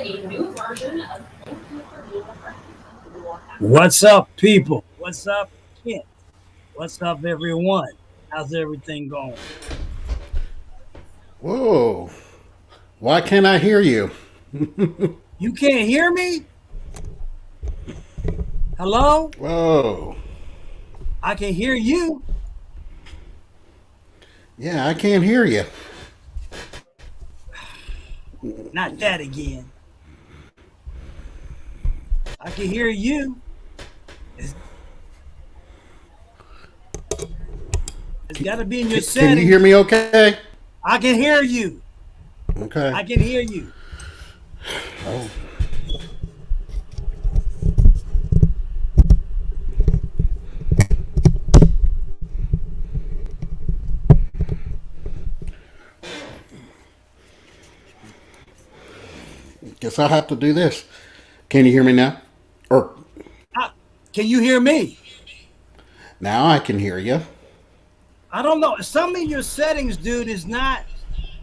a new version of Thank You for Being a Friend. What's up, people? What's up, Kent? What's up, everyone? How's everything going? Whoa. Why can't I hear you? You can't hear me? Hello? Whoa. I can hear you. Yeah, I can't hear you. Not that again. I can hear you. It's, it's got to be in your Can you hear settings. me okay? I can hear you. Okay. I can hear you. Oh. Guess I'll have to do this. Can you hear me now? Or I, can you hear me? now I can hear you. I don't know. Some of your settings, dude, is not.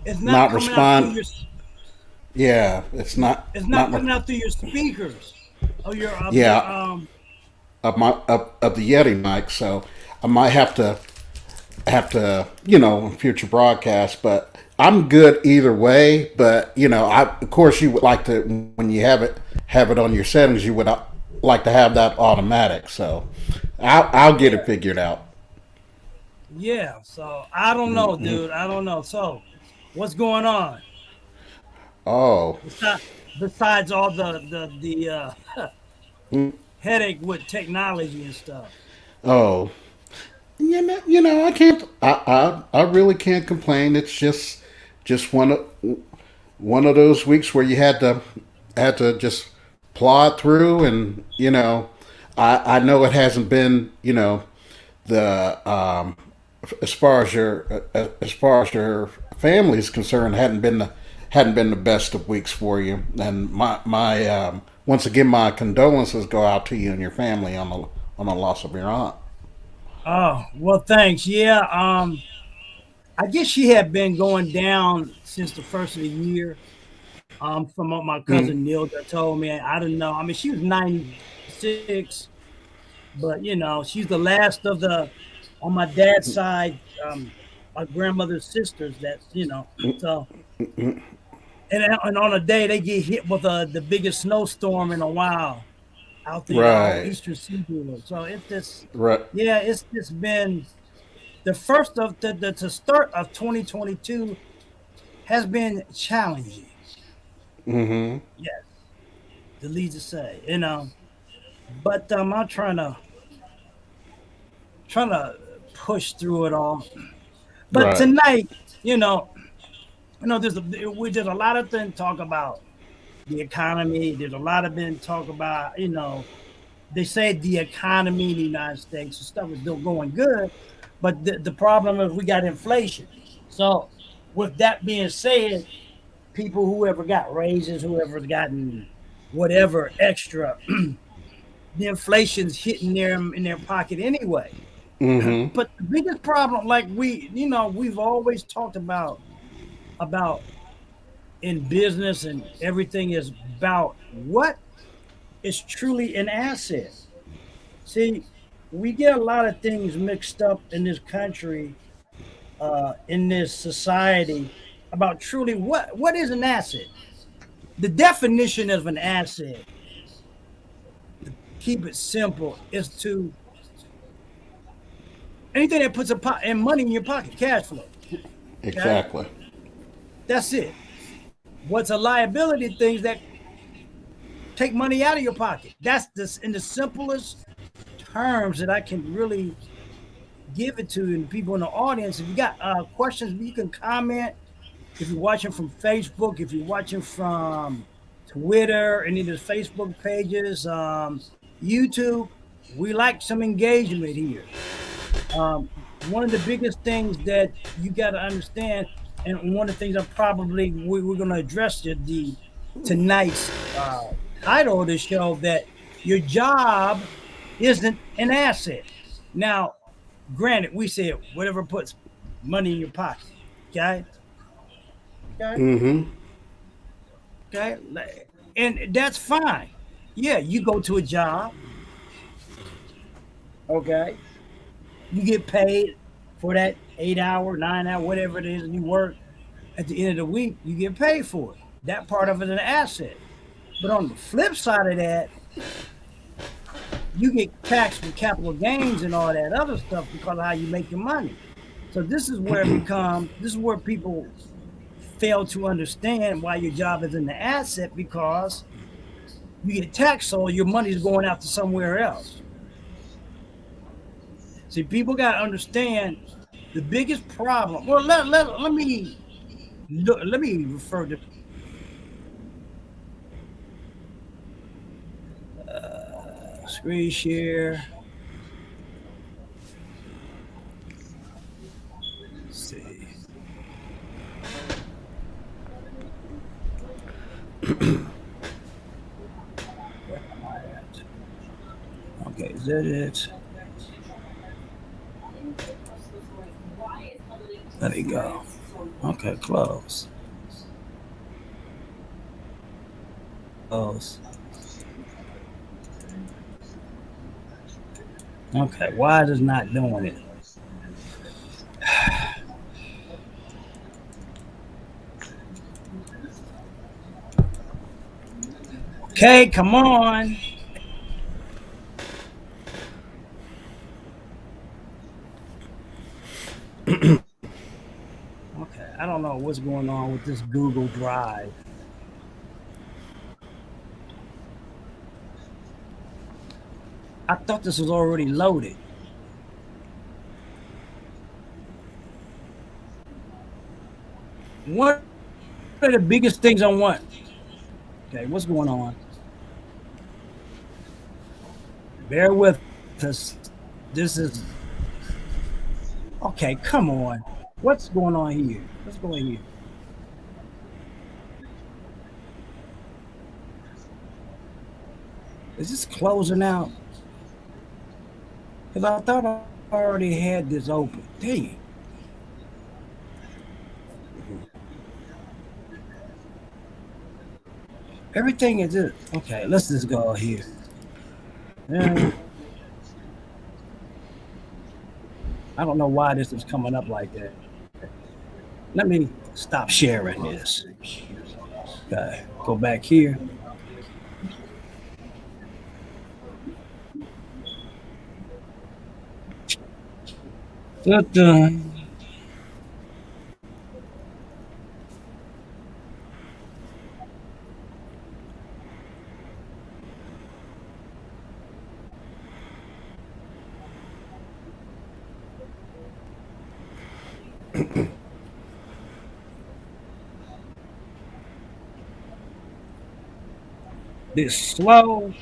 It's not Not coming out through respond. your. Yeah, it's not It's not not coming out through your speakers. Of your yeah, of the Yeti mic, so I might have to future broadcast, but I'm good either way. But I of course you would like to when you have it on your settings, you would like to have that automatic. So I'll get it Yeah. figured out. Yeah, so I don't know, dude. I don't know. So, what's going on Oh, besides besides all the headache with technology and stuff? oh, I can't. I really can't complain. It's just one of those weeks where you had to just plod through, and I know it hasn't been the as far as your family is concerned, hadn't been the best of weeks for you. And my once again, my condolences go out to you and your family on the loss of your aunt. Oh, well, thanks. Yeah, I guess she had been going down since the first of the year. From what my cousin Nilda told me, I don't know. I mean, she was 96, but she's the last of the on my dad's side, my grandmother's sisters. That's so. And on a day they get hit with the biggest snowstorm in a while out the Right, eastern seaboard. So it's just right, yeah, it's just been the first of the start of 2022 has been challenging. Yes, the least to say, But I'm trying to push through it all. But right, tonight, you know, there's a lot of things talk about the economy. There's a lot of been talk about they say the economy in the United States and stuff is still going good, but the problem is we got inflation. So, with that being said, people whoever got raises, whoever's gotten whatever extra, the inflation's hitting them in their pocket anyway. But the biggest problem, like we've always talked about in business and everything, is about what is truly an asset. See, we get a lot of things mixed up in this country, in this society, about truly what is an asset. The definition of an asset, to keep it simple, is to anything that puts and money in your pocket, cash flow. Okay, exactly. that's it. What's a liability? Things that take money out of your pocket. That's this in the simplest terms that I can really give it to and people in the audience. If you got questions, you can comment. If you're watching from Facebook, if you're watching from Twitter, any of the Facebook pages, YouTube, we like some engagement here. One of the biggest things that you got to understand, and one of the things I probably we're going to address the tonight's title of the show, that your job isn't an asset. Now, granted, we said whatever puts money in your pocket. Okay, okay, okay. and that's fine. Yeah, you go to a job, okay, you get paid for that 8 hour, 9 hour, whatever it is, and you work. At the end of the week, you get paid for it. That part of it is an asset. But on the flip side of that, you get taxed for capital gains and all that other stuff because of how you make your money. So this is where it becomes, this is where people fail to understand why your job is an asset, because you get taxed, so your money's going out to somewhere else. See, people got to understand the biggest problem. Well, let me refer to screen share. Let's see. Where am I at? Okay, is that it? There you go. Okay, close. Close. Okay, why is it not doing it? Okay, come on. Okay, I don't know what's going on with this Google Drive. I thought this was already loaded. What are the biggest things I want? Okay, what's going on? Bear with us. This is okay. Come on. What's going on here? What's going here? Is this closing out? Because I thought I already had this open. Dang. Everything is it. Okay, let's just go here. Yeah. I don't know why this is coming up like that. Let me stop sharing this. Okay, go back here. Da-da. This slow.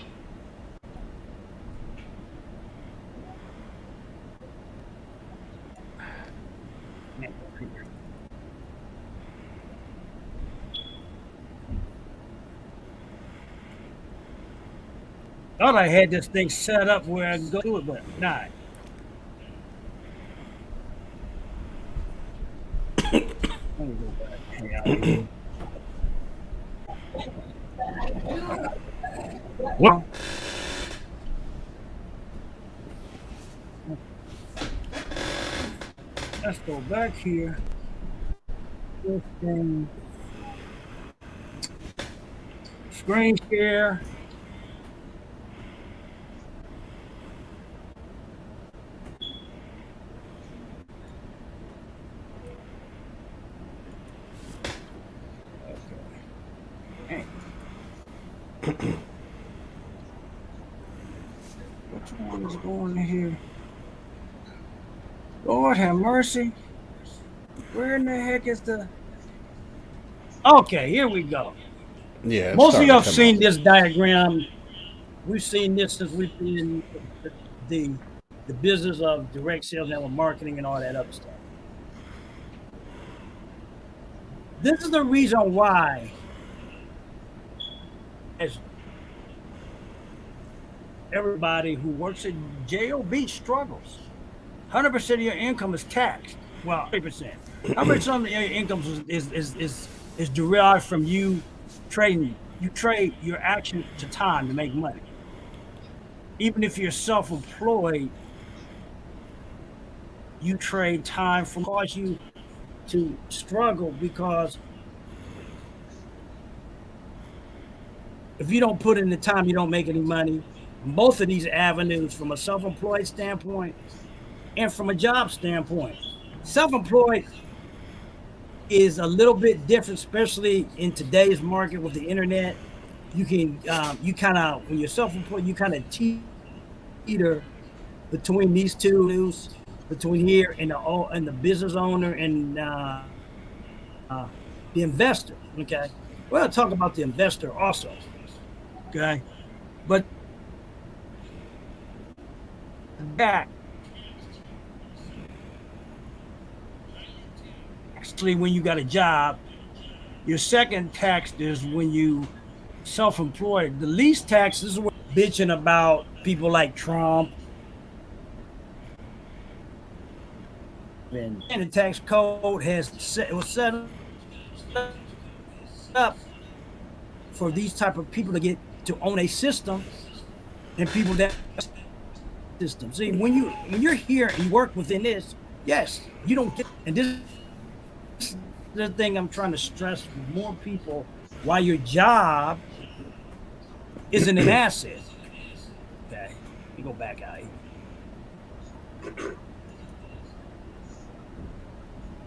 Thought I had this thing set up where I can go to it, but not. Let me go back. Hang out here. What? Let's go back here. This thing. Screen share. Which one is going here? Lord have mercy. Where in the heck is the... Okay, here we go. Yeah. Most of y'all have seen this diagram. We've seen this since we've been in the business of direct sales and marketing and all that other stuff. This is the reason why, as everybody who works at JOB struggles. 100% of your income is taxed. Well, 30%. How much of your income is derived from you trading you trade your action to time to make money. Even if you're self-employed, you trade time from cause you to struggle because if you don't put in the time, you don't make any money. Both of these avenues, from a self-employed standpoint and from a job standpoint, self-employed is a little bit different, especially in today's market with the internet. You can, you kind of, when you're self-employed, you kind of teeter between these two news, between here and the business owner and the investor. Okay, we'll talk about the investor also. Okay, but back actually, when you got a job, your second tax is when you self-employed. The least taxes were bitching about people like Trump and the tax code was set up for these type of people to get to own a system and people that system. See, when you're here and you work within this, yes, you don't get, and this is the thing I'm trying to stress with more people, why your job isn't an asset. Okay, let me go back out here.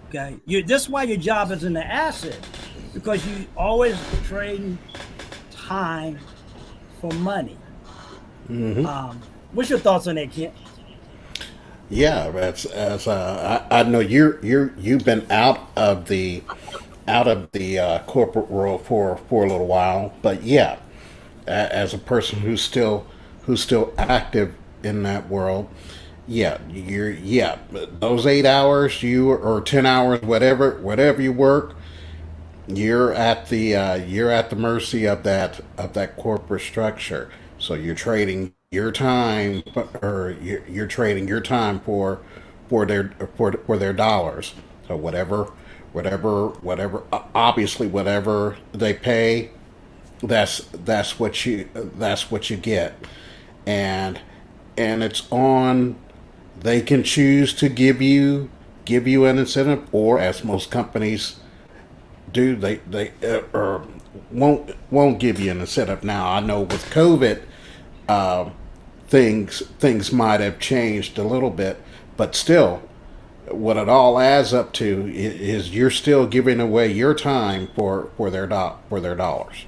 Okay, that's why your job isn't an asset, because you always trading time for money. What's your thoughts on that, Kent? Yeah, that's as I know you've been out of the corporate world for a little while, but yeah, as a person who's still active in that world, yeah, those 8 hours you or 10 hours, whatever you work, you're at the mercy of that corporate structure. So you're trading your time, or you're trading your time for their dollars. So obviously whatever they pay, that's what you get, and it's on. They can choose to give you an incentive, or as most companies do, they won't give you an incentive. Now I know with COVID, uh, things might have changed a little bit, but still, what it all adds up to is you're still giving away your time for their dollars.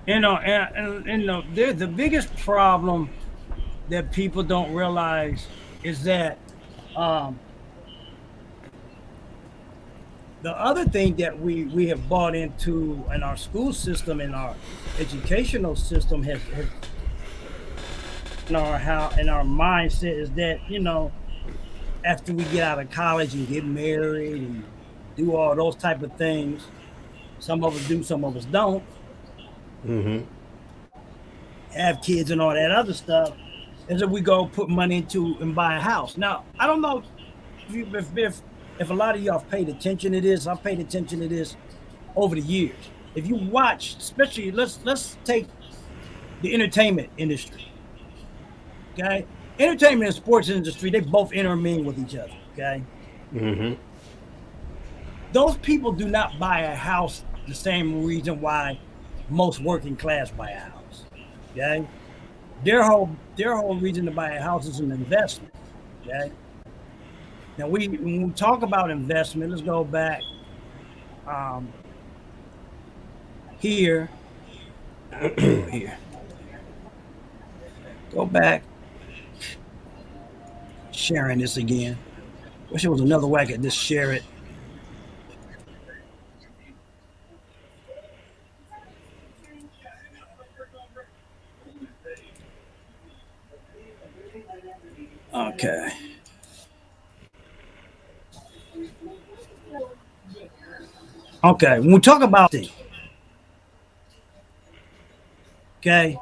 The biggest problem that people don't realize is that um, the other thing that we have bought into in our school system, in our educational system, has in our how in our mindset is that after we get out of college and get married and do all those type of things, some of us do, some of us don't Mm-hmm. have kids and all that other stuff, is that we go put money into and buy a house. Now I don't know if a lot of y'all have paid attention to this. I've paid attention to this over the years. If you watch, especially let's take the entertainment industry. Okay, entertainment and sports industry, they both intermingle with each other. Okay, Mm-hmm. those people do not buy a house the same reason why most working class buy a house. Okay, their whole reason to buy a house is an investment. Okay, now when we talk about investment, let's go back um, here. Here, go back, sharing this again. Wish there was another way I could just share it. Okay. Okay. When we talk about things, okay,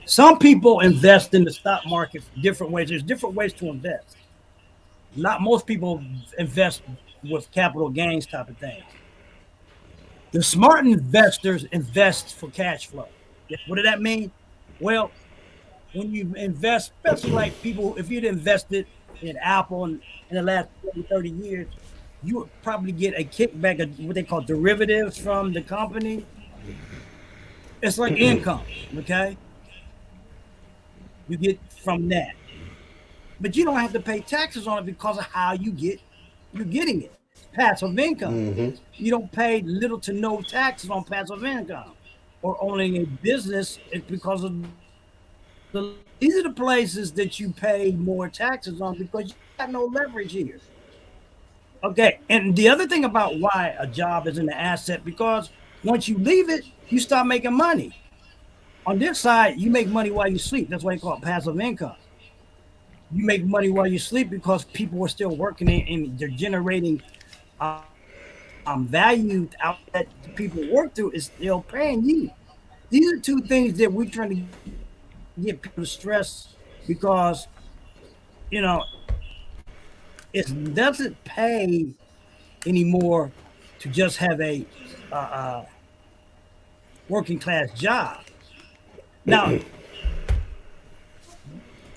some people invest in the stock market different ways. There's different ways to invest. Not most people invest with capital gains type of things. The smart investors invest for cash flow. What did that mean? Well, when you invest, especially like people, if you'd invested in Apple in the last 20, 30 years, you would probably get a kickback of what they call derivatives from the company. It's like income, okay? You get from that. But you don't have to pay taxes on it because of how you're getting it. Passive income. Mm-hmm. You don't pay little to no taxes on passive income or owning a business because of these are the places that you pay more taxes on because you got no leverage here. Okay. And the other thing about why a job is an asset, because once you leave it, you start making money. On this side, you make money while you sleep. That's why they call it passive income. You make money while you sleep because people are still working and they're generating value out that people work through is still paying you. These are two things that we're trying to get people to stress because you know it doesn't pay anymore to just have a uh, uh, working class job. Now,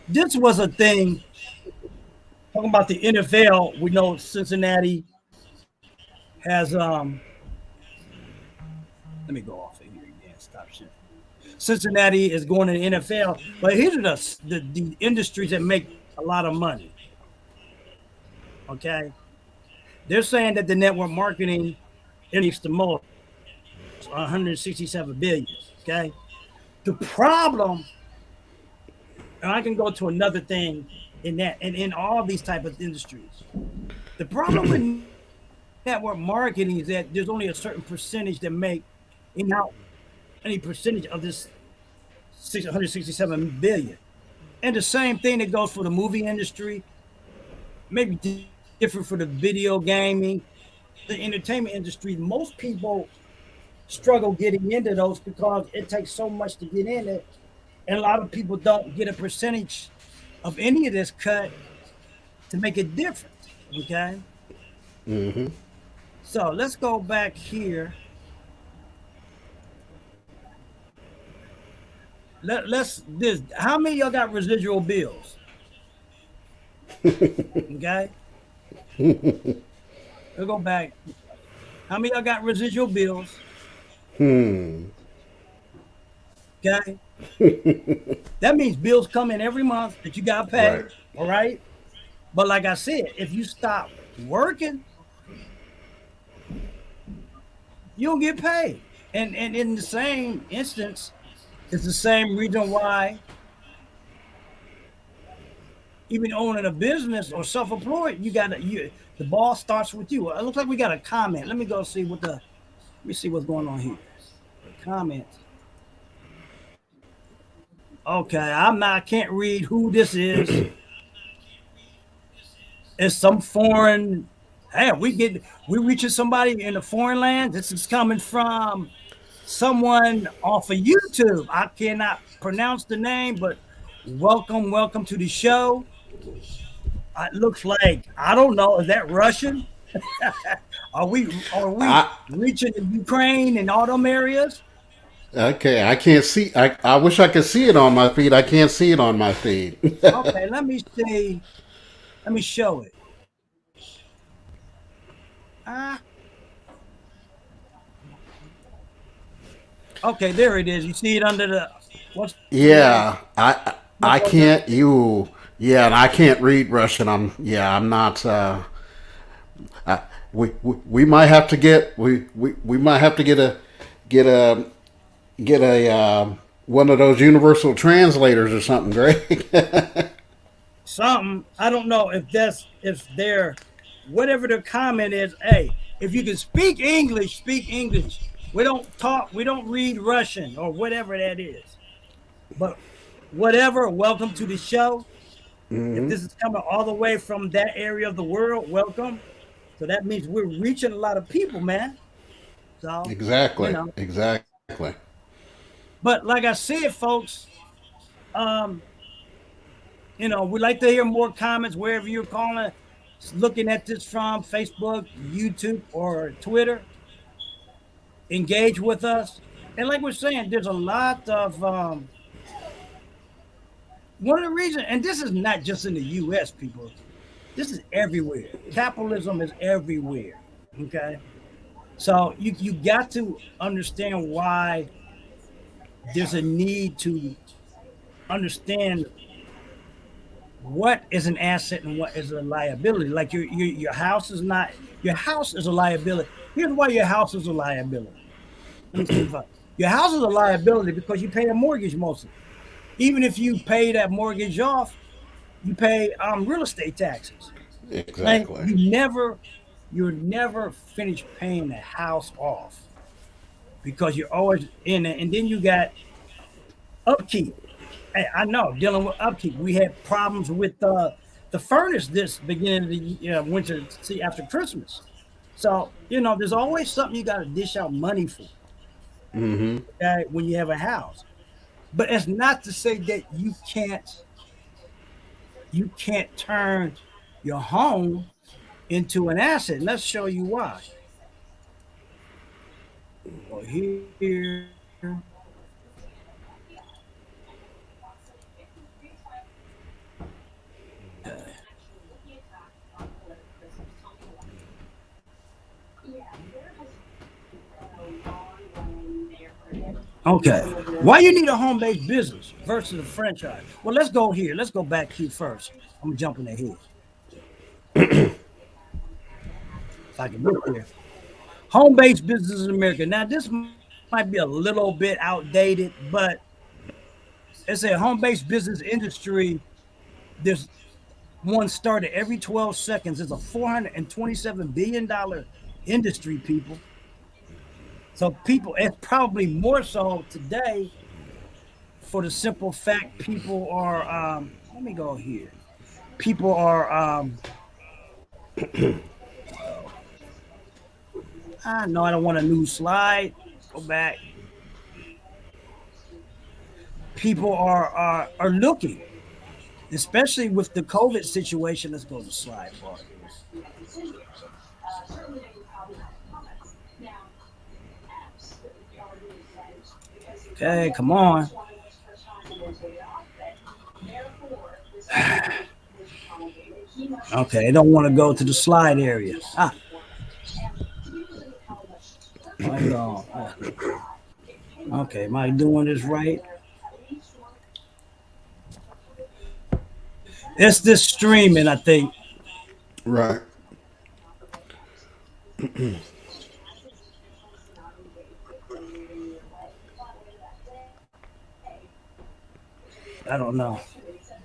this was a thing talking about the NFL. We know Cincinnati has let me go off of here again. Stop shit. Cincinnati is going to the NFL, but here's the industries that make a lot of money. Okay, they're saying that the network marketing makes the most, 167 billion. Okay, the problem, and I can go to another thing in that, and in all these type of industries, the problem with network marketing is that there's only a certain percentage that make in-house any percentage of this 667 billion. And the same thing that goes for the movie industry, maybe different for the video gaming, the entertainment industry. Most people struggle getting into those because it takes so much to get in it. And a lot of people don't get a percentage of any of this cut to make it different. Okay. Mm-hmm. So let's go back here. Let's this. How many of y'all got residual bills? Okay, we'll go back. How many of y'all got residual bills? Hmm. Okay, that means bills come in every month that you got to pay. Right. All right, but like I said, if you stop working, you don't get paid. And in the same instance, it's the same reason why even owning a business or self-employed, the ball starts with you. It looks like we got a comment. Let me go see let me see what's going on here. Comments. Okay, I can't read who this is. It's some foreign. Hey, we reaching somebody in a foreign land. This is coming from someone off of YouTube. I cannot pronounce the name, but welcome to the show. It looks like I don't know. Is that Russian? Are we I reaching the Ukraine and all them areas? okay. I can't see. I wish I could see it on my feed. I can't see it on my feed. Okay, let me see. Let me show it. Ah, okay, there it is. You see it under the what's the name? Yeah, I can't. You. Yeah, and I can't read Russian. I'm not. We might have to we might have to get a get a one of those universal translators or something, Greg. Something. I don't know if they're whatever the comment is. Hey, if you can speak English, speak English. We don't talk. We don't read Russian or whatever that is. But whatever. Welcome to the show. If Hmm. this is coming all the way from that area of the world, welcome. So that means we're reaching a lot of people, man. So you Exactly. know. Exactly. But like I said, folks, um, we'd like to hear more comments wherever you're calling, looking at this from Facebook, YouTube, or Twitter. engage with us. And like we're saying, there's a lot of one of the reasons, and this is not just in the U.S. people. This is everywhere. Capitalism is everywhere. Okay, so you got to understand why there's a need to understand what is an asset and what is a liability. Like your house is not your house is a liability. Here's why your house is a liability. Let me see if I, your house is a liability because you pay a mortgage mostly. Even if you pay that mortgage off, you pay real estate taxes. Right? Exactly. You're never finished paying the house off because you're always in it. And then you got upkeep. Hey, I know dealing with upkeep. We had problems with the furnace this beginning of the winter, see after Christmas. So there's always something you got to dish out money for. Mm-hmm. Okay, when you have a house, but it's not to say that you can't turn your home into an asset. And let's show you why. Well, here, okay. Why you need a home-based business versus a franchise? Well, let's go here. Let's go back here first. I'm jumping ahead. If I can look here. Home-based businesses in America. Now, this might be a little bit outdated, but it's a home-based business industry. There's one started every 12 seconds. It's a $427 billion industry, people. So people, it's probably more so today for the simple fact people are, let me go here. People are, I know I don't want a new slide. Go back. People are looking, especially with the COVID situation. Let's go to the slide part. Okay, come on. Okay, I don't want to go to the slide area. Hold on. Okay, am I doing this right? It's this streaming, I think. Right. I don't know.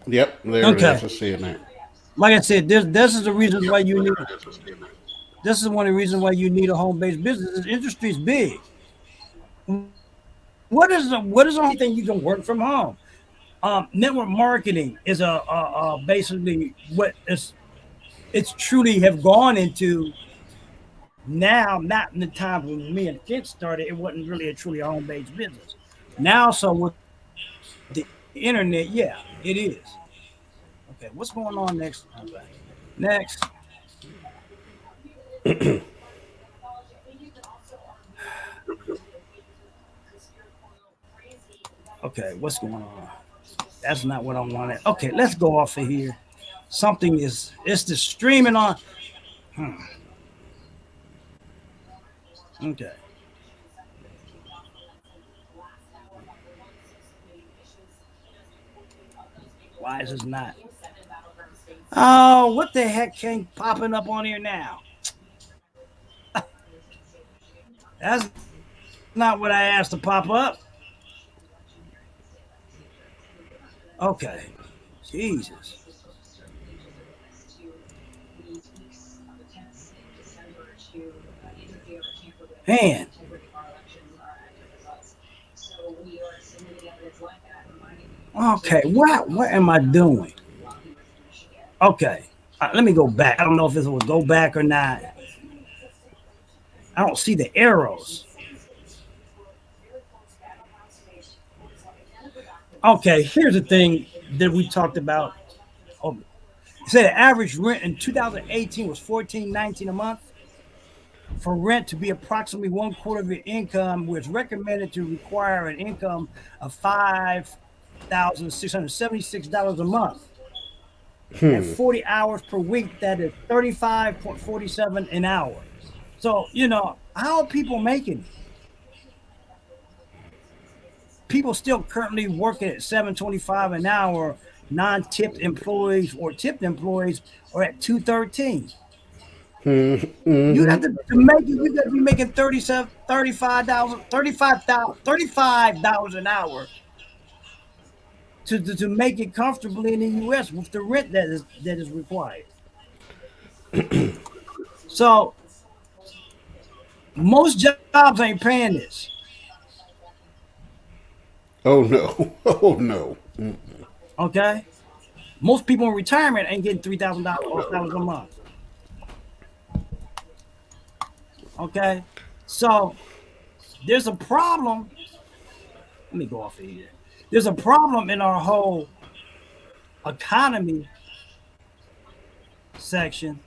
Yep. There it Okay, is. I see it now. like I said, this is the reason why you need. This is one of the reasons why you need a home-based business. This industry is big. What is the only thing you can work from home? Network marketing is basically what it's truly have gone into now. Not in the time when me and Kent started, it wasn't really a truly home-based business. Now, so with the internet, yeah, it is. Okay, what's going on next? Okay. Next, okay, what's going on? That's not what I wanted. Okay, let's go off of here. Something is it's the streaming on. Hmm. Okay. Why is this not? Oh, what the heck came popping up on here now? That's not what I asked to pop up. Okay. Jesus. Man. Okay, what am I doing? Okay. Let me go back. I don't know if this will go back or not. I don't see the arrows. Okay, here's the thing that we talked about. It said the average rent in 2018 was 14.19 a month. for rent to be approximately 1/4 of your income, where it's recommended to require an income of $5,676 a month. At 40 hours per week, that is 35.47 an hour. So, how are people making it? People still currently working at 7.25 an hour. Non-tipped employees or tipped employees are at 2.13. You have to make it. You got to be making 37, 35,000, 35,000, $35 an hour to make it comfortably in the U.S. with the rent that is required. So most jobs ain't paying this. Oh no. Oh no. Okay, most people in retirement ain't getting $3,000 a month. Okay, so there's a problem. Let me go off of here. There's a problem in our whole economy section.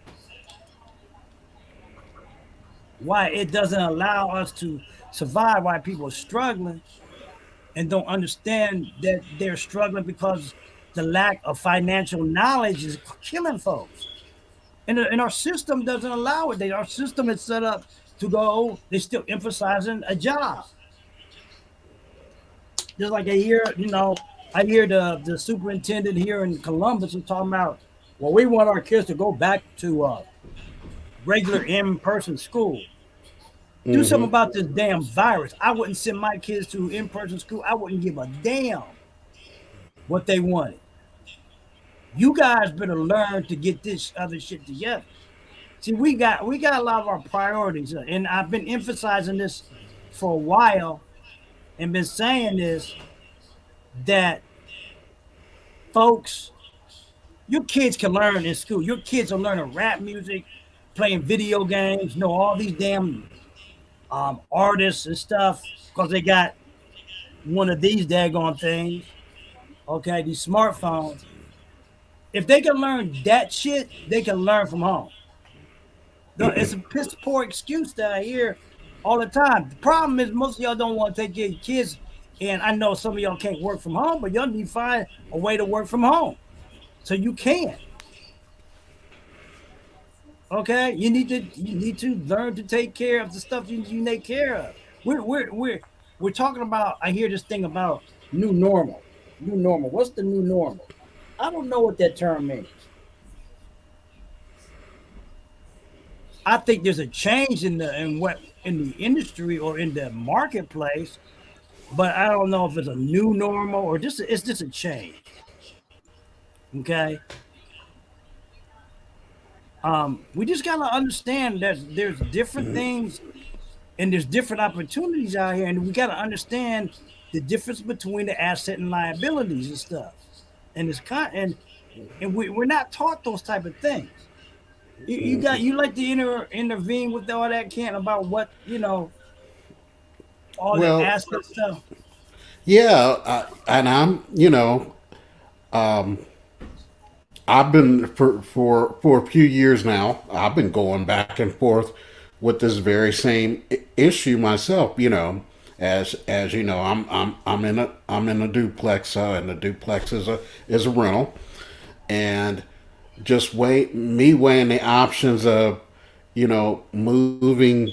Why it doesn't allow us to survive? Why people are struggling and don't understand that they're struggling because the lack of financial knowledge is killing folks. And our system doesn't allow it. Our system is set up to go. They're still emphasizing a job. Just like I hear the superintendent here in Columbus is talking about, well, we want our kids to go back to regular in-person school. Do something about this damn virus. I wouldn't send my kids to in-person school. I wouldn't give a damn what they wanted. You guys better learn to get this other shit together. See, we got a lot of our priorities, and I've been emphasizing this for a while, and been saying this, that folks, your kids can learn in school. Your kids are learning rap music, playing video games, all these damn artists and stuff, because they got one of these daggone things. Okay, these smartphones. If they can learn that shit, they can learn from home. It's a piss poor excuse that I hear all the time. The problem is most of y'all don't want to take your kids, and I know some of y'all can't work from home, but y'all need to find a way to work from home so you can. Okay, you need to learn to take care of the stuff you take care of. We're talking about. I hear this thing about new normal. New normal. What's the new normal? I don't know what that term means. I think there's a change in the industry or in the marketplace, but I don't know if it's a new normal or it's just a change. Okay. We just gotta understand that there's different things and there's different opportunities out here, and we gotta understand the difference between the asset and liabilities and stuff. And we're not taught those type of things. You like to intervene with all that, Kent, about what all the Well, asset stuff. yeah, and I've been for a few years now. I've been going back and forth with this very same issue myself. As you know, I'm in a duplex, and the duplex is a rental, and just weighing the options of moving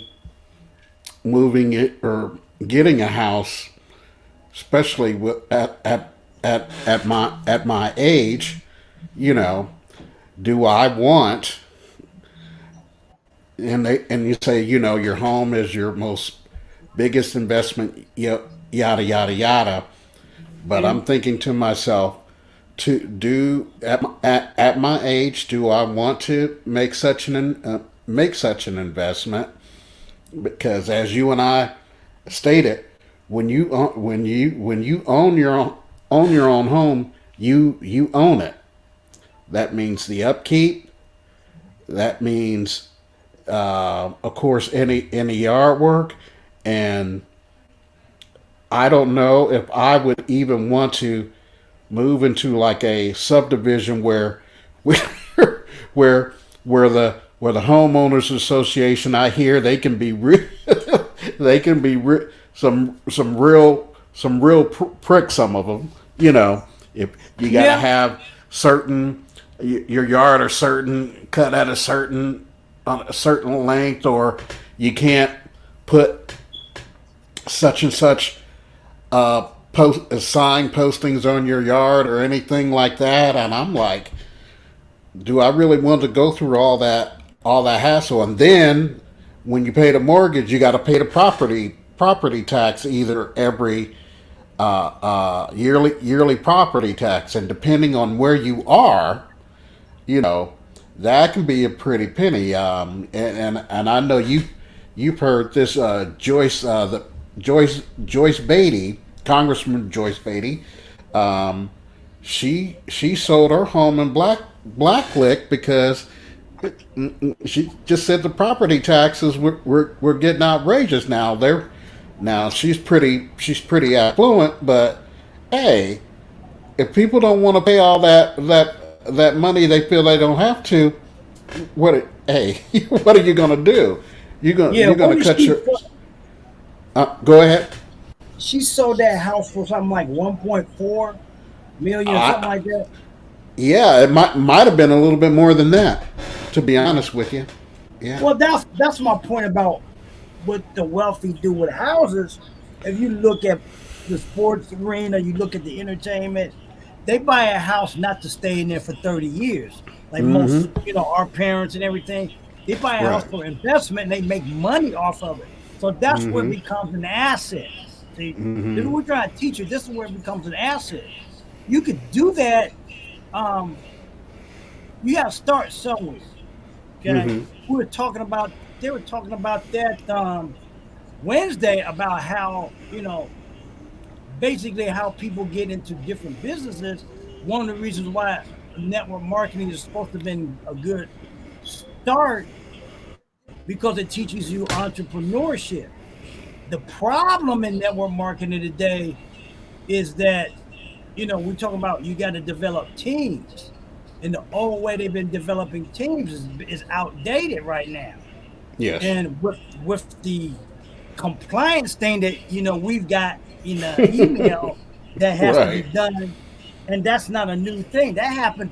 it or getting a house, especially at my age. You know, do I want? And you say your home is your most biggest investment. Yada yada yada. But I'm And thinking to myself, to do at my age, do I want to make such an investment? Because as you and I stated, when you own your own home, you own it. That means the upkeep. That means, of course, any yard work, and I don't know if I would even want to move into like a subdivision where where where the where the homeowners association, I hear they can be they can be some real pricks. Some of them, you know, if you got to Yeah. have certain your yard or certain cut at a certain on a certain length, or you can't put such and such sign postings on your yard or anything like that. And I'm like, do I really want to go through all that hassle? And then when you pay the mortgage, you got to pay the property tax either every yearly property tax, and depending on where you are, you know, that can be a pretty penny. And I know you've heard this Joyce Beatty, Congressman Joyce Beatty. Um, she sold her home in Blacklick because she just said the property taxes were getting outrageous. Now she's pretty affluent, but hey, if people don't want to pay all that money, they feel they don't have to. Hey, what are you gonna do? Yeah. You're What gonna did cut she? your go ahead. She sold that house for something like 1.4 million, something I, like that. yeah, it might have been a little bit more than that, to be honest with you. Yeah. Well, that's my point about what the wealthy do with houses. If you look at the sports arena, you look at the entertainment, they buy a house not to stay in there for 30 years. Like most, Mm-hmm. our parents and everything, they buy a house Right. for investment and they make money off of it. So that's where it Mm-hmm. becomes an asset. See, this is Mm-hmm. what we're trying to teach you. This is where it becomes an asset. You could do that. Um, you got to start somewhere. Okay, Mm-hmm. we were talking about. They were talking about that Wednesday about how basically how people get into different businesses. One of the reasons why network marketing is supposed to have been a good start because it teaches you entrepreneurship. The problem in network marketing today is that we're talking about you got to develop teams, and the old way they've been developing teams is outdated right now. Yes. And with the compliance thing that we've got in the email that has to be Right. done, and that's not a new thing. That happened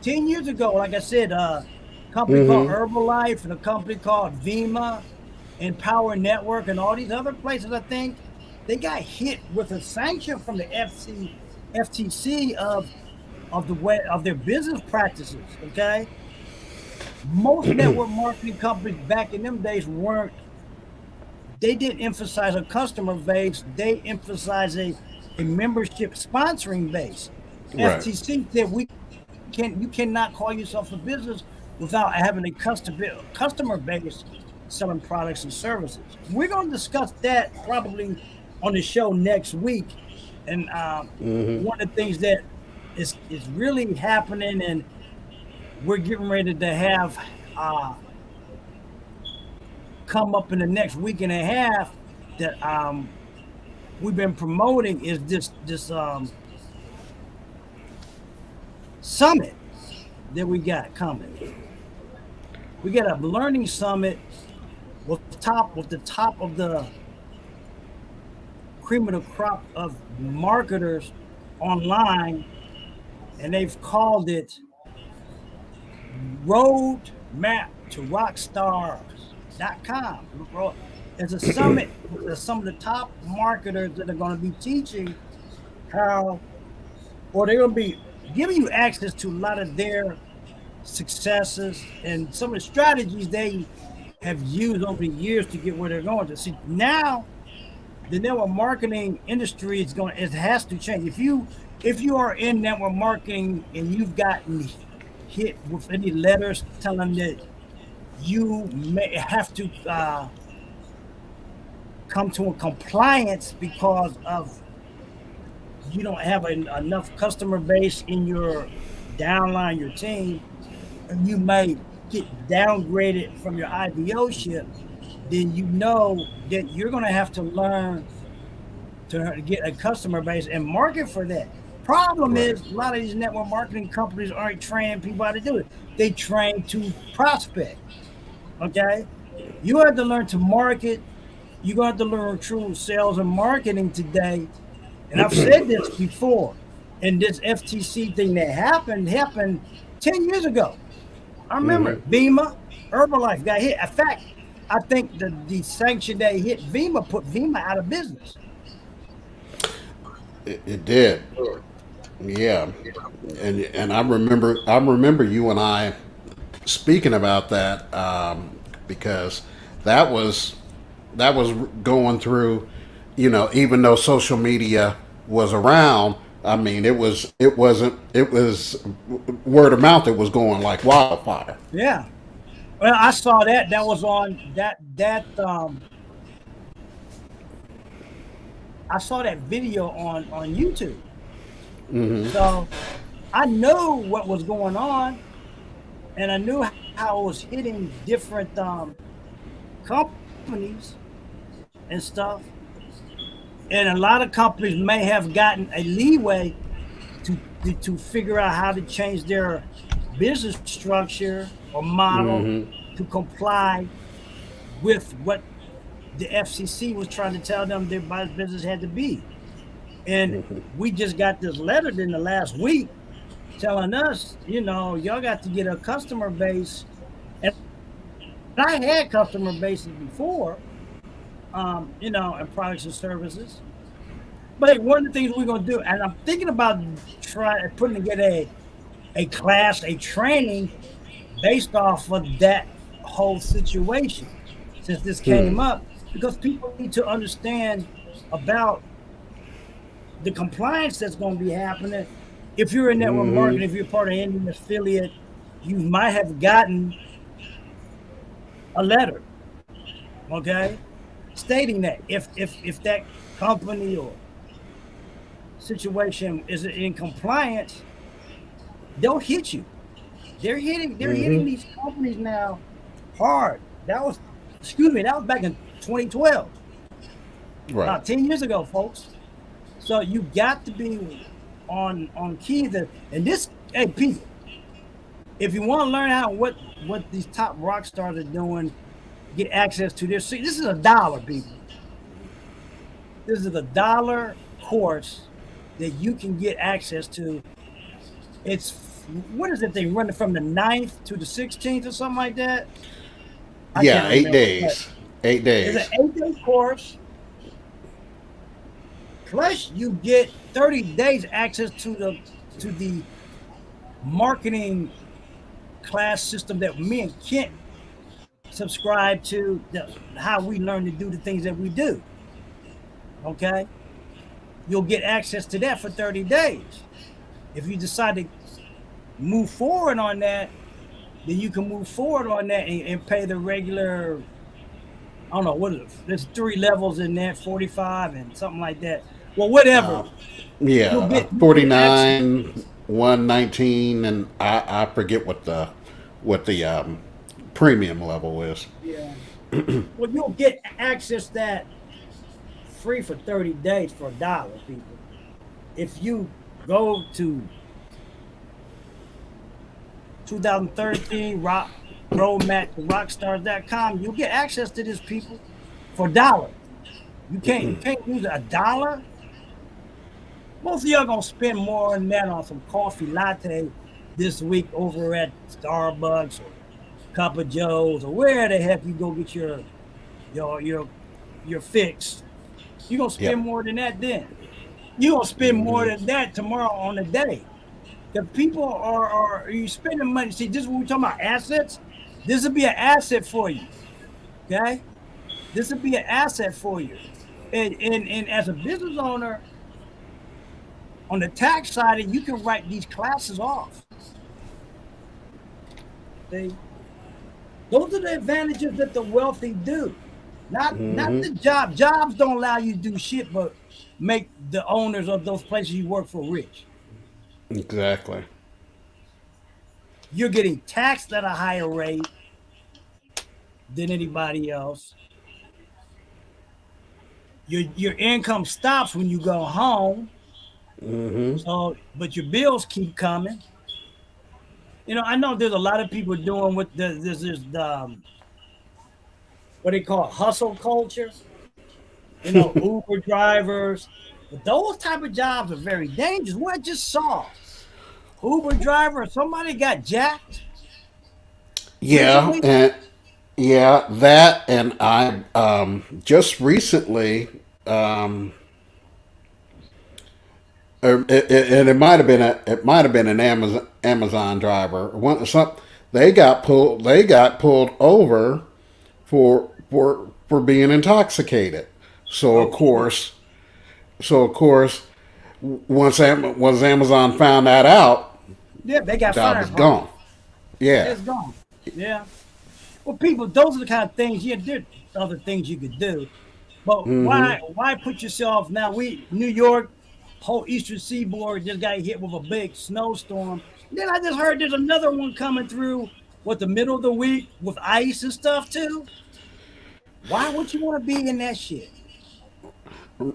10 years ago. Like I said, a company called Mm-hmm. Herbalife and a company called Vima and Power Network and all these other places. I think they got hit with a sanction from the FTC of the way of their business practices. Okay, most network marketing companies back in them days weren't. They didn't emphasize a customer base. They emphasize a membership sponsoring base. Right. FTC said you cannot call yourself a business without having a customer base selling products and services. We're going to discuss that probably on the show next week. And Mm-hmm. one of the things that is really happening, and we're getting ready to have uh, come up in the next week and a half that we've been promoting is this summit that we got coming. We got a learning summit with the top of the cream of the crop of marketers online, and they've called it Road Map to Rockstars.com. It's a summit with some of the top marketers that are going to be teaching how, or they're going to be giving you access to a lot of their successes and some of the strategies they have used over the years to get where they're going to. See, now the network marketing industry it has to change. If you are in network marketing and you've gotten hit with any letters telling that you may have to come to a compliance because of you don't have enough customer base in your downline, your team, and you may get downgraded from your IBO ship, then you know that you're going to have to learn to get a customer base and market for that. problem Right. is a lot of these network marketing companies aren't training people how to do it. They train to prospect. Okay. You have to learn to market. You're going to have to learn true sales and marketing today. And I've said this before. And this FTC thing that happened 10 years ago. I remember Mm-hmm. it. Vima, Herbalife got hit. In fact, I think the sanction that hit Vima put Vima out of business. It did. Yeah. And I remember you and I speaking about that because that was that was going through, even though social media was around. I mean, it was word of mouth. It was going like wildfire. Yeah. Well, I saw that. That was on I saw that video on YouTube. So I knew what was going on, and I knew how it was hitting different companies and stuff. And a lot of companies may have gotten a leeway to figure out how to change their business structure or model to comply with what the FCC was trying to tell them their business had to be. And we just got this letter in the last week telling us, y'all got to get a customer base. And I had customer bases before, and products and services. But one of the things we're going to do, and I'm thinking about putting together a class, a training based off of that whole situation since this came up, because people need to understand about the compliance that's going to be happening. If you're in network marketing, if you're part of any affiliate, you might have gotten a letter, okay, stating that if that company or situation is in compliance, they'll hit you. They're hitting these companies now hard. That was back in 2012, Right. about 10 years ago, folks. So you got to be on key that. And this, hey, people, if you want to learn what these top rock stars are doing, get access to this. See, this is $1, people. This is $1 course that you can get access to. It's what is it? They run it from the 9th to the 16th or something like that. I can't Yeah. Eight remember, but days. Eight it's an days. 8-day course. Plus, you get 30 days access to the marketing class system that me and Kent subscribe to. How we learn to do the things that we do. Okay, you'll get access to that for 30 days. If you decide to move forward on that, then you can move forward on that and pay the regular. I don't know what is it. There's 3 levels in that, 45 and something like that. Well, whatever. You'll Yeah. get you'll get access. 49, 119, and I forget what the premium level is. Yeah. Well, you'll get access that free for 30 days for $1, people. If you go to 2013 roadmap to rockstars.com, you'll get access to this, people, for $1. You can't use $1. Most of y'all gonna spend more than that on some coffee latte this week over at Starbucks or Cup of Joe's or where the heck you go get your your fix. You're gonna spend Yep. more than that then. You're gonna spend more than that tomorrow on the day. The people are you spending money. See, this is what we're talking about, assets. This will be an asset for you. Okay? This will be an asset for you. And as a business owner, on the tax side, you can write these classes off. See? Those are the advantages that the wealthy do. Not the job. Jobs don't allow you to do shit but make the owners of those places you work for rich. Exactly. You're getting taxed at a higher rate than anybody else. Your income stops when you go home. Mm-hmm. So, but your bills keep coming. I know there's a lot of people doing what this is the what they call hustle culture. Uber drivers, but those type of jobs are very dangerous. What I just saw, Uber driver, somebody got jacked Yeah, recently. and yeah, that and I just recently, um, and it might have been an Amazon driver. They got pulled over for being intoxicated. So of Oh shit! course, so of course, once Amazon found that out, Yeah, they got job fired was from it. gone. Yeah. It's gone. Yeah. Well, people, those are the kind of things. Yeah, there are other things you could do, but Mm-hmm. why put yourself now? New York, whole Eastern Seaboard just got hit with a big snowstorm. Then I just heard there's another one coming through. What, the middle of the week with ice and stuff too? Why would you want to be in that shit? Well,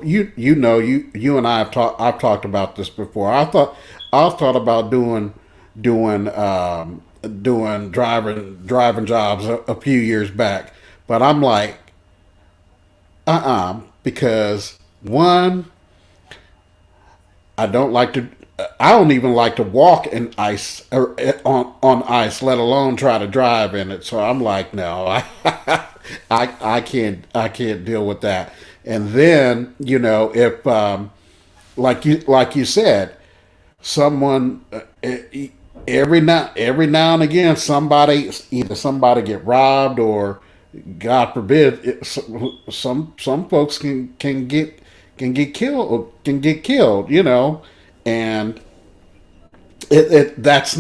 you and I have talked. I've talked about this before. I thought about doing doing driving jobs a few years back, but I'm like, because one, I don't like to. I don't even like to walk in ice or on ice, let alone try to drive in it. So I'm like, no, I can't deal with that. And then if like you said, someone every now and again somebody get robbed or God forbid some folks can get killed, and that's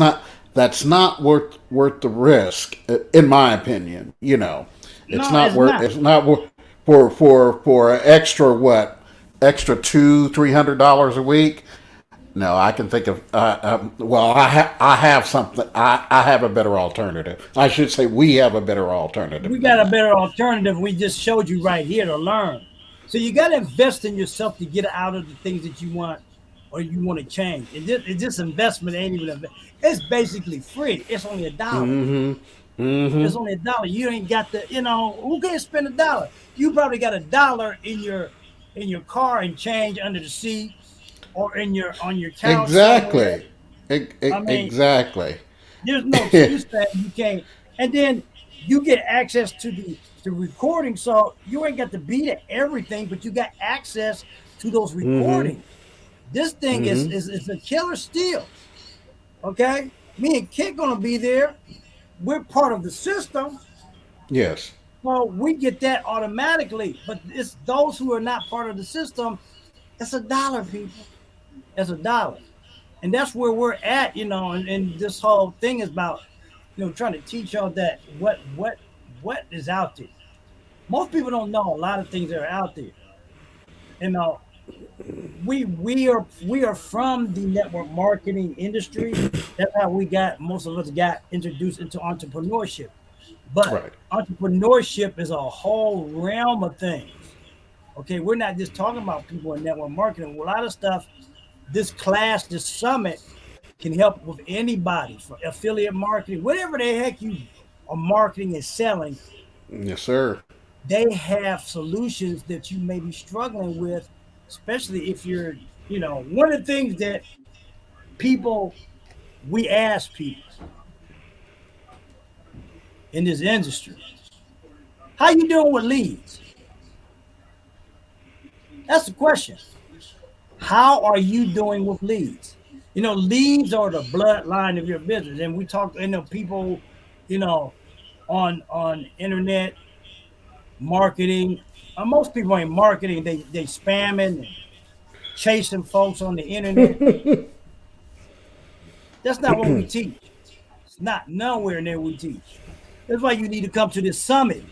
not worth the risk, in my opinion. It's No, not it's worth not. it's not worth for extra what extra $200-300 a week. No, I can think of. Well, I have something. I have a better alternative. I should say we have a better We alternative than got a that. better alternative. We just showed you right here to learn. So you got to invest in yourself to get out of the things that you want or you want to change. This investment ain't even. It's basically free. It's only $1. Mm-hmm. It's Mm-hmm. only $1. You ain't got the. Who can spend $1? You probably got $1 in your car and change under the seat or in your on your couch somewhere. Exactly. I mean, Exactly. there's no excuse that you can't. And then you get access to the recording, so you ain't got to be to everything, but you got access to those Mm-hmm. recordings. This thing is Mm-hmm. is, is a killer still. Okay, me and Kit gonna be there. We're part of the system, Yes. so we get that automatically. But it's those who are not part of the system. It's $1, people. It's $1. And that's where we're at, and this whole thing is about, trying to teach y'all that what is out there. Most people don't know a lot of things that are out there. You know, we are from the network marketing industry. That's how most of us got introduced into entrepreneurship. But Right. entrepreneurship is a whole realm of things. Okay, we're not just talking about people in network marketing. A lot of stuff, this class, this summit can help with anybody for affiliate marketing, whatever the heck you are marketing and selling. Yes, sir. They have solutions that you may be struggling with, especially if one of the things that people, we ask people in this industry, how you doing with leads? That's the question. How are you doing with leads? Leads are the bloodline of your business. And we talk, people, you know, on internet marketing. Most people ain't marketing. They spamming and chasing folks on the internet. That's not what we teach. It's not nowhere near we teach. That's why you need to come to this summit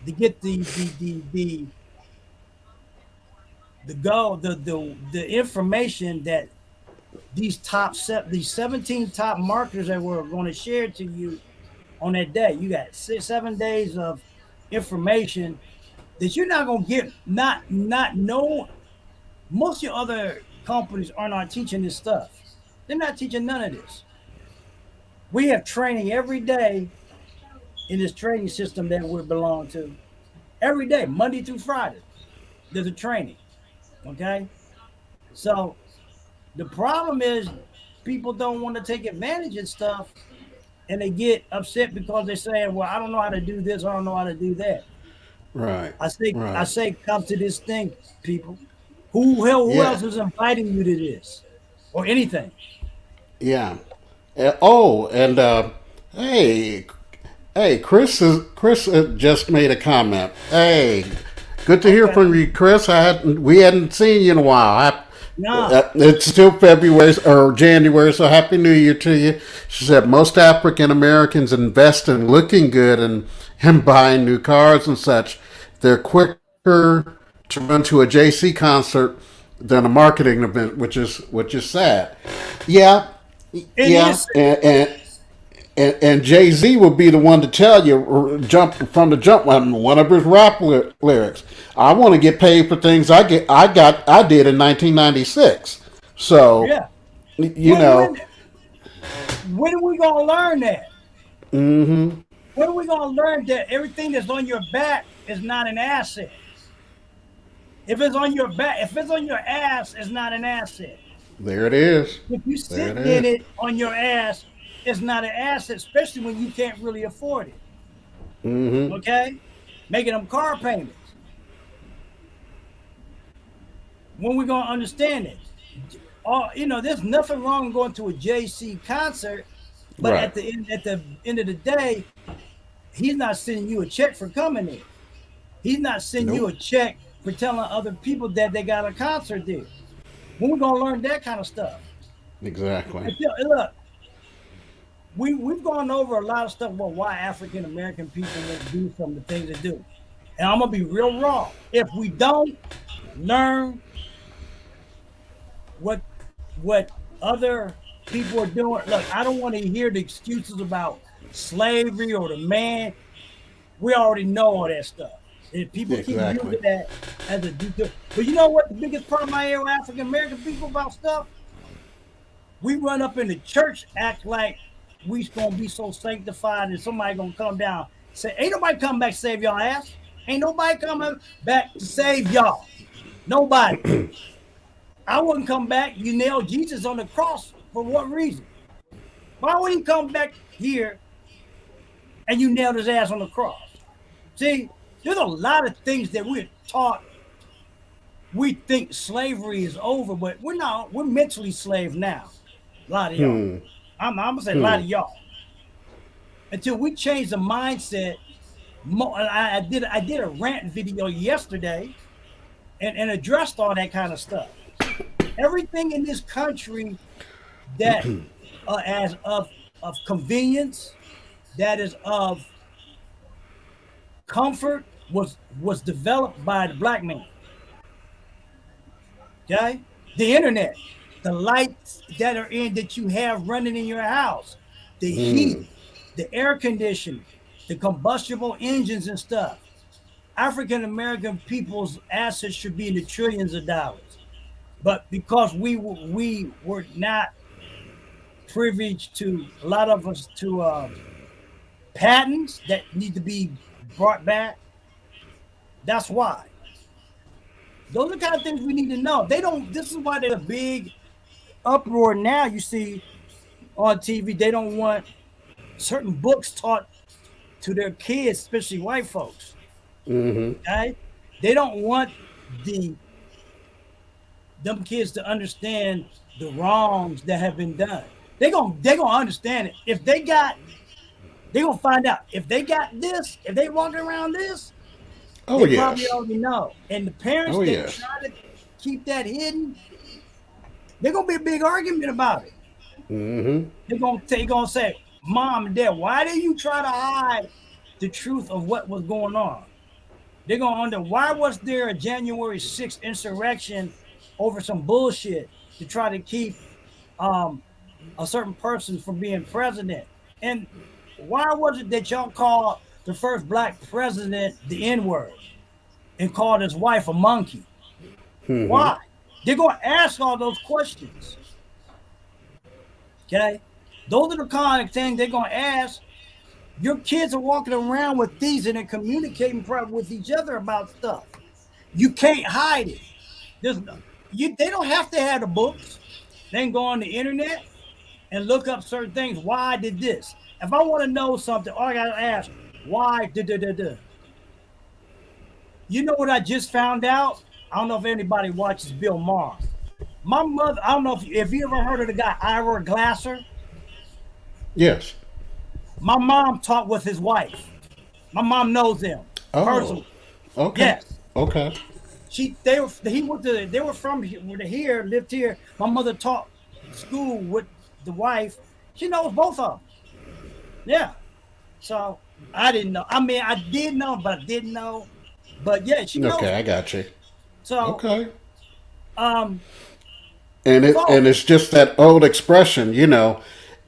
to get the information that these 17 top marketers that we're going to share to you on that day. You got 6 7 days of information that you're not gonna get not no most of your other companies are not teaching this stuff. They're not teaching none of this. We have training every day in this training system that we belong to. Every day, Monday through Friday, there's a training. Okay, so the problem is people don't want to take advantage of stuff, and they get upset because they're saying, "Well, I don't know how to do this. I don't know how to do that." Right. I Right. say, come to this thing, people. Who Yeah. else is inviting you to this or anything? Yeah. Oh, and hey, hey, Chris just made a comment. Hey, good to hear Okay, from you, Chris. We hadn't seen you in a while. nah, It's still February or January, so Happy New Year to you. She said most African Americans invest in looking good and buying new cars and such. They're quicker to run to a JC concert than a marketing event, which is sad. Yeah, it yeah, is. and Jay Z will be the one to tell you jump from the jump one of his rap lyrics. I want to get paid for things I did in 1996. So Yeah. you When know, when when are we gonna learn that? mm-hmm. When are we gonna learn that everything that's on your back is not an asset? If it's on your back, if it's on your ass, it's not an asset. There it is. If you There it sitting in is. it on your ass, it's not an asset, especially when you can't really afford it. Mm-hmm. Okay, making them car payments. When we gonna understand it? There's nothing wrong going to a JC concert, but Right. at the end of the day, he's not sending you a check for coming in. He's not sending you Nope. a check for telling other people that they got a concert there. When we gonna learn that kind of stuff? Exactly. Look, we've gone over a lot of stuff about why African American people won't do some of the things they do, and I'm gonna be real raw. If we don't learn what what other people are doing, look, I don't want to hear the excuses about slavery or the man. We already know all that stuff. And people keep Exactly. using that as a due. But you know what? The biggest problem I hear with African American people about stuff, we run up in the church, act like we gonna be so sanctified, and somebody gonna come down, say, "Ain't nobody come back to save y'all ass. Ain't nobody coming back to save y'all. Nobody. I wouldn't come back. You nailed Jesus on the cross for what reason? Why would he come back here and you nailed his ass on the cross?" See, there's a lot of things that we're taught. We think slavery is over, but we're not. We're mentally slave now. A lot of y'all. Hmm. I'm gonna say a lot Hmm. of y'all. Until we change the mindset. I did a rant video yesterday and addressed all that kind of stuff. Everything in this country that as of convenience, that is of comfort, was developed by the black man. Okay, the internet, the lights that are in that you have running in your house, the heat, Hmm. the air conditioning, the combustible engines and stuff. African American people's assets should be in the trillions of dollars, but because we were not privileged to a lot of us to patents that need to be brought back. That's why. Those are the kind of things we need to know. They don't. This is why there's a big uproar now. You see on TV, they don't want certain books taught to their kids, especially white folks. Mm-hmm. Okay, they don't want the them kids to understand the wrongs that have been done. They gonna understand it if they gonna find out if they got this, if they walking around this, Oh they probably yes. already know. And the parents Oh that yes. try to keep that hidden, they're gonna be a big argument about it. Mm-hmm. They gonna say, "Mom and Dad, why did you try to hide the truth of what was going on?" They're gonna wonder why was there a January 6th insurrection over some bullshit to try to keep um, a certain person from being president, and why was it that y'all called the first black president the N word? and called his wife a monkey. Mm-hmm. Why? They're going to ask all those questions. Okay? Those are the kind of things they're going to ask. Your kids are walking around with these and they're communicating with each other about stuff. You can't hide it. They don't have to have the books. They can go on the internet and look up certain things. Why did this? If I want to know something, all I got to ask, why did da. You know what I just found out? I don't know if anybody watches Bill Maher. My mother, I don't know if you ever heard of the guy Ira Glasser. Yes. My mom talked with his wife. My mom knows him Oh. personally. Okay. Yes. Okay. They were from here, lived here. My mother taught school with the wife. She knows both of them. Yeah. So I didn't know. I mean, I did know, but I didn't know. But yeah, she knows. Okay, I got you. So Okay. um, And it's just that old expression,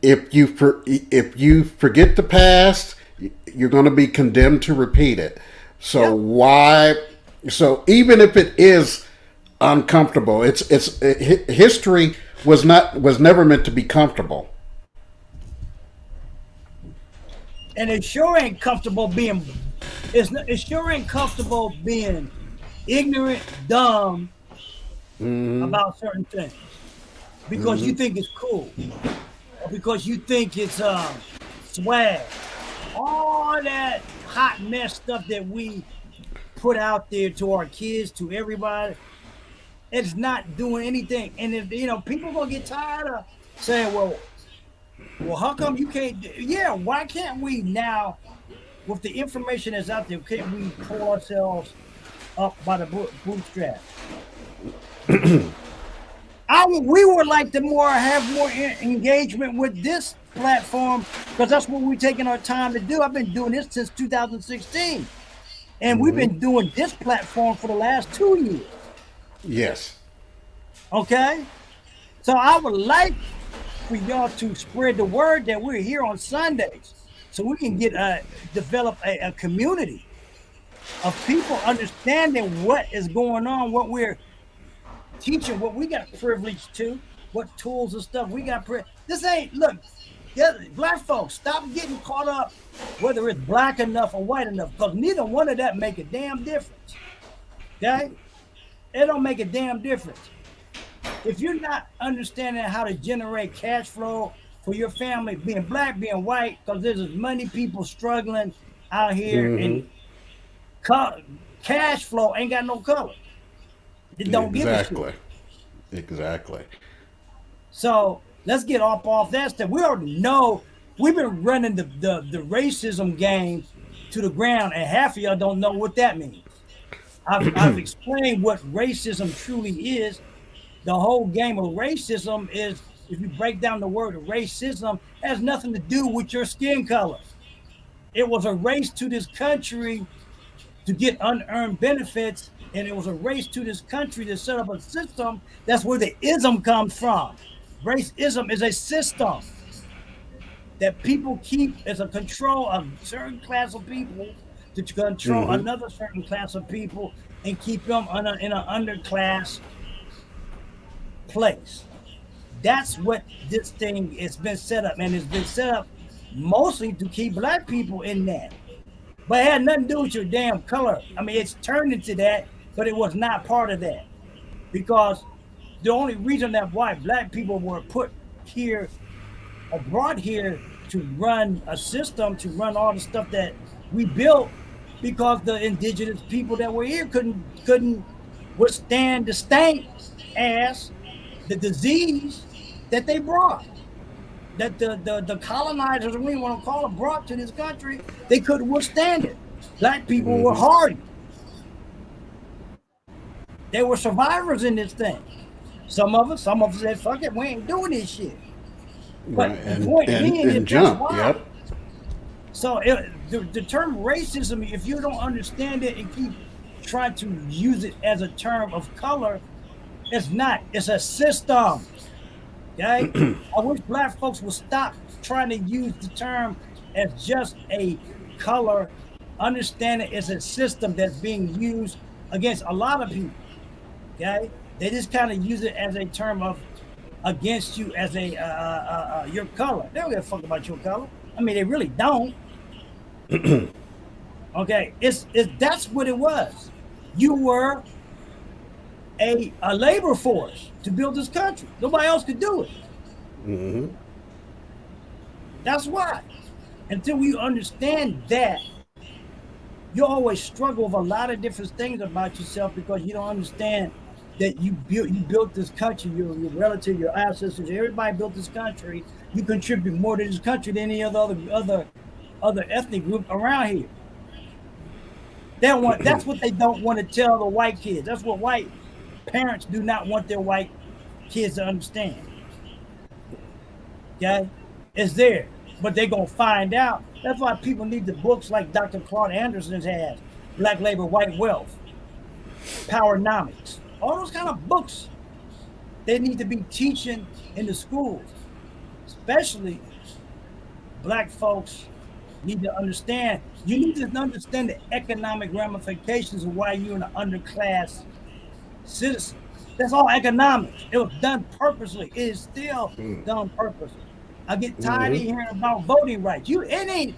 if you forget the past, you're going to be condemned to repeat it. So yeah. why? So even if it is uncomfortable, history was never meant to be comfortable. And it sure ain't comfortable being. It sure ain't comfortable being ignorant, dumb Mm-hmm. about certain things because you Mm-hmm. think it's cool or because you think it's swag. All that hot mess stuff that we put out there to our kids, to everybody, it's not doing anything. And if people gonna get tired of saying, well, how come you can't? Yeah, why can't we now? With the information that's out there, can't we pull ourselves up by the bootstraps? We would like to have more engagement with this platform because that's what we're taking our time to do. I've been doing this since 2016, and we've Mm-hmm. been doing this platform for the last 2 years. Yes. Okay, so I would like for y'all to spread the word that we're here on Sundays, so we can develop a community of people understanding what is going on, what we're teaching, what we got privilege to, what tools and stuff we got. This ain't look. Yeah, black folks, stop getting caught up whether it's black enough or white enough, because neither one of that make a damn difference. Okay, it don't make a damn difference. If you're not understanding how to generate cash flow for your family, being black, being white, because there's as many people struggling out here, and Mm-hmm. cash flow ain't got no color. It don't give a shit. Exactly. Exactly. So let's get off that stuff. We already know we've been running the racism game to the ground, and half of y'all don't know what that means. I've explained what racism truly is. The whole game of racism is, if you break down the word of racism, has nothing to do with your skin color. It was a race to this country to get unearned benefits, and it was a race to this country to set up a system. That's where the ism comes from. Racism is a system that people keep as a control of certain class of people to control Mm-hmm. another certain class of people and keep them in an underclass place. That's what this thing has been set up, and it's been set up mostly to keep black people in that. But it had nothing to do with your damn color. I mean, it's turned into that, but it was not part of that. Because the only reason that why black people were put here or brought here to run a system, to run all the stuff that we built, because the indigenous people that were here couldn't withstand the stank ass, the disease that they brought. That the colonizers, we want to call it, brought to this country, they couldn't withstand it. Black people were Mm-hmm. hardy. They were survivors in this thing. Some of us said, fuck it, we ain't doing this shit. Right. But the point being is And that's jump. why. Yep. So the term racism, if you don't understand it and keep trying to use it as a term of color, it's not. It's a system. Okay? I wish black folks would stop trying to use the term as just a color. Understand it as a system that's being used against a lot of people. Okay, they just kind of use it as a term of against you as a your color. They don't give a fuck about your color. I mean, they really don't. Okay, it's that's what it was. You were a labor force to build this country. Nobody else could do it. Mm-hmm. That's why. Until we understand that, you always struggle with a lot of different things about yourself because you don't understand that you built this country. Your relative, your ancestors, everybody built this country. You contribute more to this country than any other ethnic group around here. That's what they don't want to tell the white kids. That's what white parents do not want their white kids to understand. Okay? It's there. But they're going to find out. That's why people need the books like Dr. Claude Anderson has, Black Labor, White Wealth, Powernomics, all those kind of books they need to be teaching in the schools. Especially black folks need to understand. You need to understand the economic ramifications of why you're an underclass citizen. That's all economics. It was done purposely. It is still done purposely. I get tired of hearing about voting rights. It ain't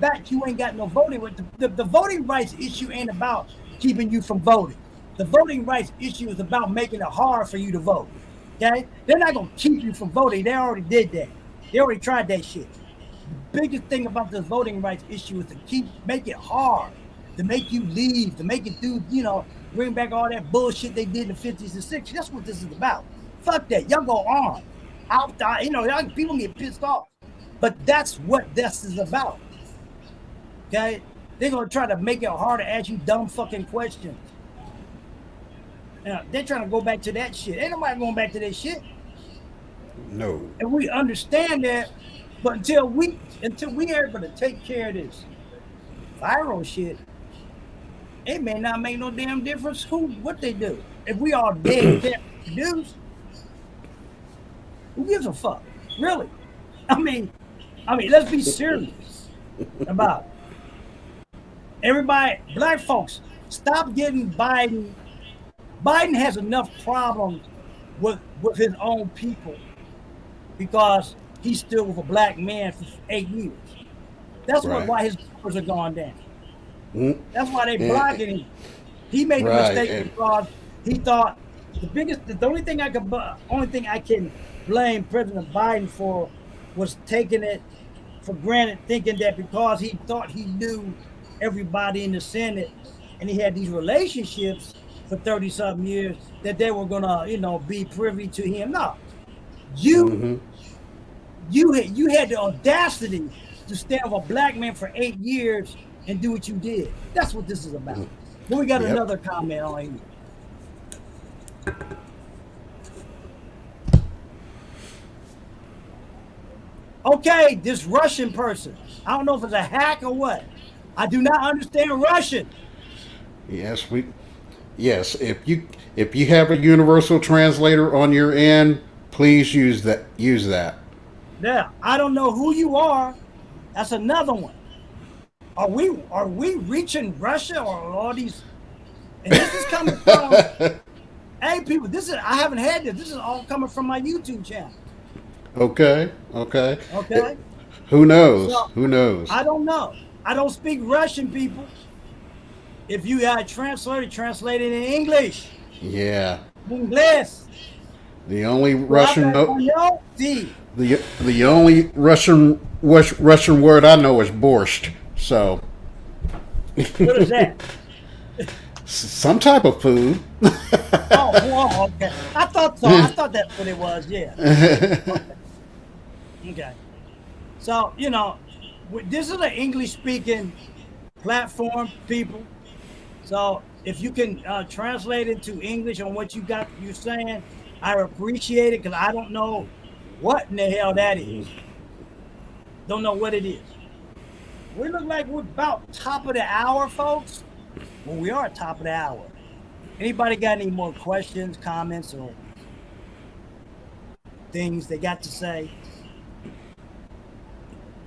that you ain't got no voting rights. The voting rights issue ain't about keeping you from voting. The voting rights issue is about making it hard for you to vote. Okay? They're not gonna keep you from voting. They already did that. They already tried that shit. The biggest thing about this voting rights issue is to make it hard, to make you leave, to make it do, bring back all that bullshit they did in the 50s and 60s. That's what this is about. Fuck that. Y'all go on. People get pissed off. But that's what this is about. Okay? They're going to try to make it hard to ask you dumb fucking questions. They're trying to go back to that shit. Ain't nobody going back to that shit. No. And we understand that, but until we are able to take care of this viral shit, it may not make no damn difference what they do. If we all dead can't produce, who gives a fuck? Really? I mean, let's be serious about it. Everybody, black folks, stop getting Biden. Biden has enough problems with his own people because he's still with a black man for 8 years. That's why his numbers are going down. That's why they blocking him. He made the mistake because he thought the only thing I can blame President Biden for was taking it for granted, thinking that because he thought he knew everybody in the Senate and he had these relationships for 30-something years that they were gonna, be privy to him. No, you had the audacity to stand with a black man for 8 years and do what you did. That's what this is about. Then we got another comment on here. Okay, this Russian person. I don't know if it's a hack or what. I do not understand Russian. Yes, if you have a universal translator on your end, please use that. Yeah, I don't know who you are. That's another one. Are we reaching Russia or all these? And this is coming from hey people, I haven't had this. This is all coming from my YouTube channel. Okay. Who knows? So, Who knows? I don't know. I don't speak Russian, people. If you got a translator, translate it in English. Yeah. English. The only Russian the only Russian word I know is borscht. So. What is that? Some type of food. Okay. I thought so. I thought that's what it was. Yeah. Okay. So this is an English-speaking platform, people. So if you can translate it to English on what you're saying, I appreciate it because I don't know what in the hell that is. Don't know what it is. We look like we're about top of the hour, folks. Well, we are top of the hour. Anybody got any more questions, comments, or things they got to say?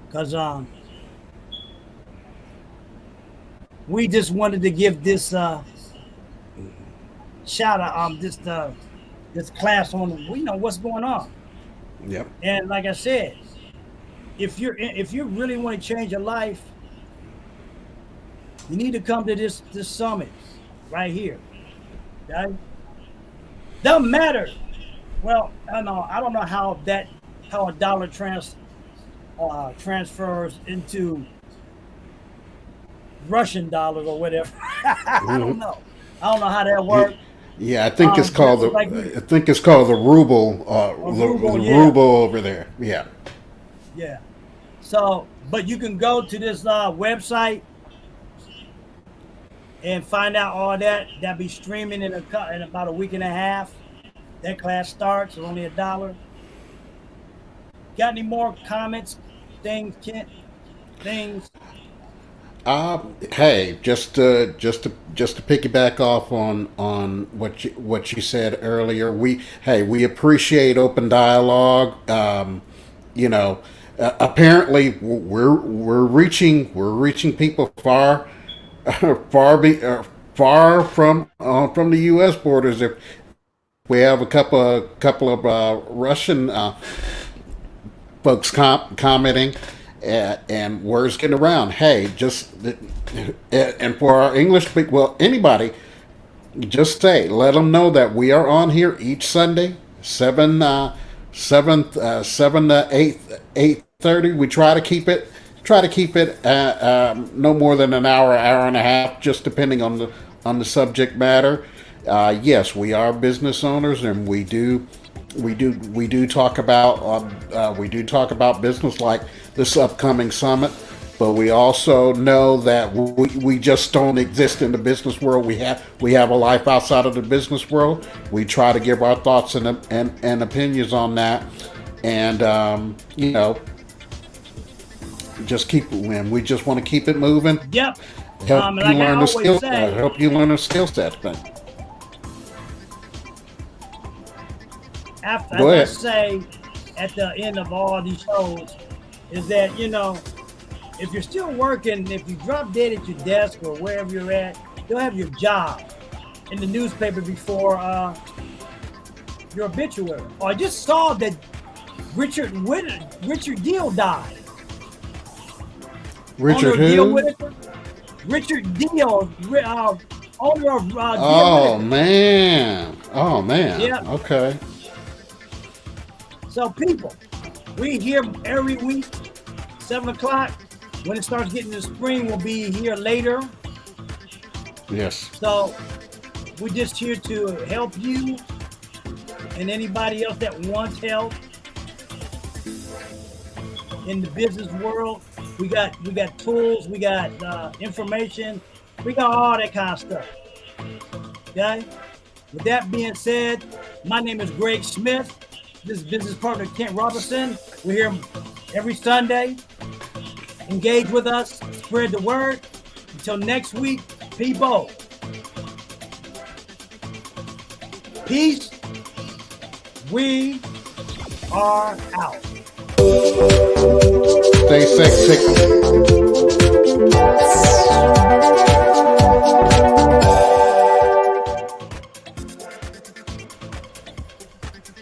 Because we just wanted to give this shout out this class on what's going on. Yep. And like I said, if you really want to change your life, you need to come to this summit right here. Okay? Doesn't matter. Well, I don't know how a dollar transfers into Russian dollars or whatever. I don't know. I don't know how that works. Yeah, I think it's called the I think it's called the ruble. The ruble over there. Yeah. Yeah. So, but you can go to this website and find out all that. That'll be streaming in about a week and a half. That class starts. It's only $1. Got any more comments? Things, Kent? Things? Hey, just to piggyback off on what you said earlier, we appreciate open dialogue. Apparently we're reaching people far from the U.S. borders. If we have a couple of Russian folks commenting. And words getting around. Hey, and for our English speak, well, anybody, just let them know that we are on here each Sunday, 7 to 8:30. We try to keep it no more than an hour and a half, just depending on the subject matter. Yes, we are business owners, and we do talk about business like this upcoming summit, but we also know that we just don't exist in the business world. We have a life outside of the business world. We try to give our thoughts and opinions on that, and we just want to keep it moving. Yep. Help you learn the skill. Help you learn the skill sets. As I say at the end of all these shows, is that, if you're still working, if you drop dead at your desk or wherever you're at, you'll have your job in the newspaper before your obituary. Or I just saw that Richard Deal died. Richard who? Richard Deal, owner of Deal. Oh man. Yeah. Okay. So people, we here every week, 7 o'clock. When it starts getting to spring, we'll be here later. Yes. So we're just here to help you and anybody else that wants help in the business world. We got tools, we got information, we got all that kind of stuff. Okay? With that being said, my name is Greg Smith. This is business partner Kent Robertson. We're here every Sunday. Engage with us, spread the word. Until next week, people. Peace. We are out. Stay safe.